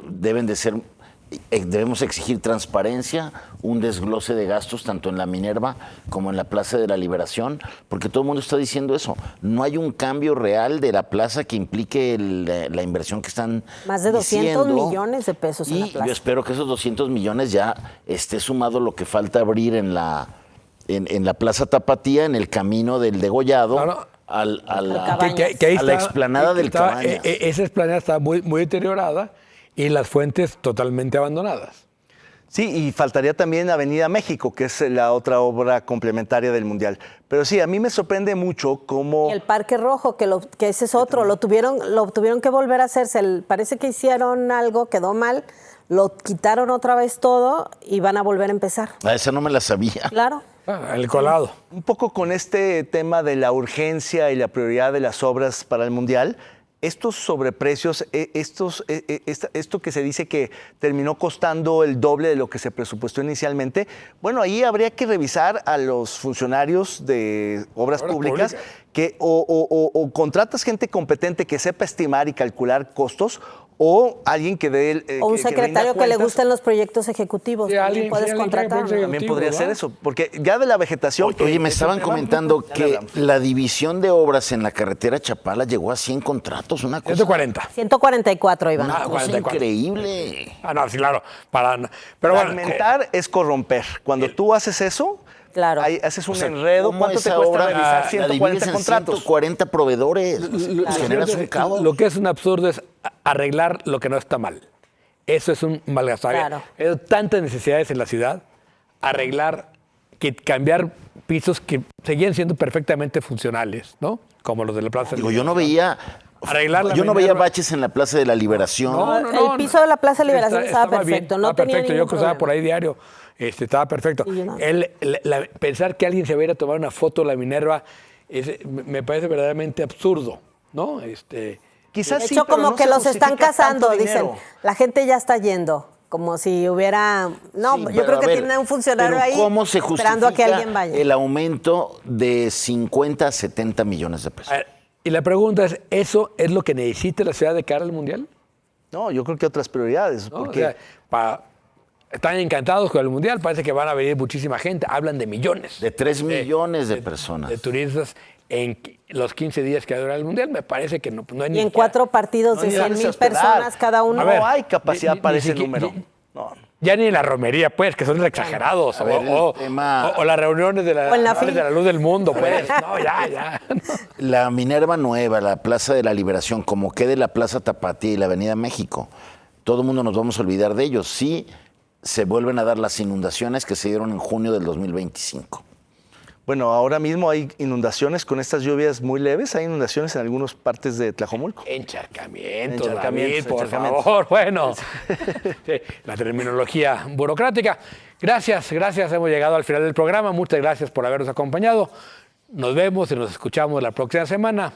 A: debemos exigir transparencia, un desglose de gastos tanto en la Minerva como en la Plaza de la Liberación, porque todo el mundo está diciendo eso. No hay un cambio real de la plaza que implique la inversión que están
D: más de 200
A: diciendo,
D: millones de pesos en la plaza.
A: Y yo espero que esos 200 millones ya esté sumado lo que falta abrir en la Plaza Tapatía, en el camino del Degollado.
B: Claro.
A: A la
B: está,
A: explanada del Cabañas.
B: Esa explanada está muy, muy deteriorada y las fuentes totalmente abandonadas.
C: Sí, y faltaría también Avenida México, que es la otra obra complementaria del Mundial. Pero sí, a mí me sorprende mucho cómo...
D: Y el Parque Rojo, que ese es otro, lo tuvieron que volver a hacerse. Parece que hicieron algo, quedó mal, lo quitaron otra vez todo y van a volver a empezar.
A: Esa no me la sabía.
D: Claro.
B: El colado.
C: Un poco con este tema de la urgencia y la prioridad de las obras para el Mundial, estos sobreprecios, esto que se dice que terminó costando el doble de lo que se presupuestó inicialmente, bueno, ahí habría que revisar a los funcionarios de obras públicas que o contratas gente competente que sepa estimar y calcular costos, o alguien que dé el...
D: O un secretario que le gusten los proyectos ejecutivos.
B: Sí,
D: También puedes contratar.
C: También podría ser eso, porque ya de la vegetación...
A: Oye, me estaban comentando que la división de obras en la carretera Chapala llegó a 100 contratos, una cosa...
B: 140.
D: 144, Iván.
A: Una cosa
B: 44.
A: increíble.
B: No, sí, claro. Pero bueno,
C: Fragmentar es corromper. Cuando tú haces eso,
D: Claro.
C: haces un enredo.
A: ¿Cómo
C: ¿Cuánto te
A: esa
C: cuesta
A: obra
C: revisar
A: la
C: 140
A: divides en
C: contratos?
A: 140 proveedores. Generas un caos.
B: lo que es un absurdo es arreglar lo que no está mal. Eso es un malgastar.
D: Claro.
B: Hay tantas necesidades en la ciudad, arreglar, cambiar pisos que seguían siendo perfectamente funcionales, ¿no? Como los de la Plaza.
A: Digo, yo no veía...
B: Arreglar la
A: Yo no veía
B: Minerva.
A: baches en la Plaza de la Liberación.
D: El piso de la Plaza de Liberación estaba perfecto,
B: bien,
D: no
B: estaba
D: tenía
B: perfecto. Yo
D: ningún
B: cruzaba
D: problema.
B: por ahí diario, estaba perfecto.
D: Y yo no.
B: Pensar que alguien se va a ir a tomar una foto de la Minerva me parece verdaderamente absurdo, ¿no?
C: Quizás
D: De
C: sí,
D: hecho,
C: pero
D: como
C: no
D: que
C: se
D: los están
C: justifica
D: casando,
C: tanto
D: dicen.
C: dinero.
D: La gente ya está yendo. Como si hubiera... No,
A: Sí,
D: yo
A: pero
D: creo
A: a
D: que
A: ver,
D: tiene un funcionario
A: pero
D: ahí
A: ¿cómo se
D: esperando a que
A: justifica
D: alguien vaya.
A: el aumento de 50 a 70 millones de pesos?
B: Y la pregunta es, ¿eso es lo que necesita la ciudad de cara al Mundial?
C: No, yo creo que otras prioridades.
B: ¿No?
C: Porque
B: O sea, están encantados con el Mundial, parece que van a venir muchísima gente, hablan de millones.
A: De 3 millones de personas.
B: De turistas en los 15 días que dura el Mundial, me parece que no hay
D: Y
B: ni
D: en
B: siquiera-
D: 4 partidos de
C: ni darse
D: 100,000
C: a hospedar.
D: personas cada uno.
B: A ver,
C: no hay capacidad
B: ni-
C: para
B: ni
C: ese
B: siquiera-
C: número.
B: ni-
C: No.
B: Ya ni la romería, pues, que son exagerados.
A: A ver,
B: o,
A: el tema-
B: o las reuniones de la,
D: O en la
B: de la luz del mundo, pues. No, ya.
A: La Minerva Nueva, la Plaza de la Liberación, como quede la Plaza Tapatía y la Avenida México, todo el mundo nos vamos a olvidar de ellos. Sí se vuelven a dar las inundaciones que se dieron en junio del 2025.
C: Bueno, ahora mismo hay inundaciones con estas lluvias muy leves. Hay inundaciones en algunas partes de Tlajomulco.
B: Encharcamientos,
C: Encharcamientos,
B: David, por
C: encharcamientos.
B: favor. Bueno, sí, la terminología burocrática. Gracias. Hemos llegado al final del programa. Muchas gracias por habernos acompañado. Nos vemos y nos escuchamos la próxima semana.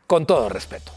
B: Con todo respeto.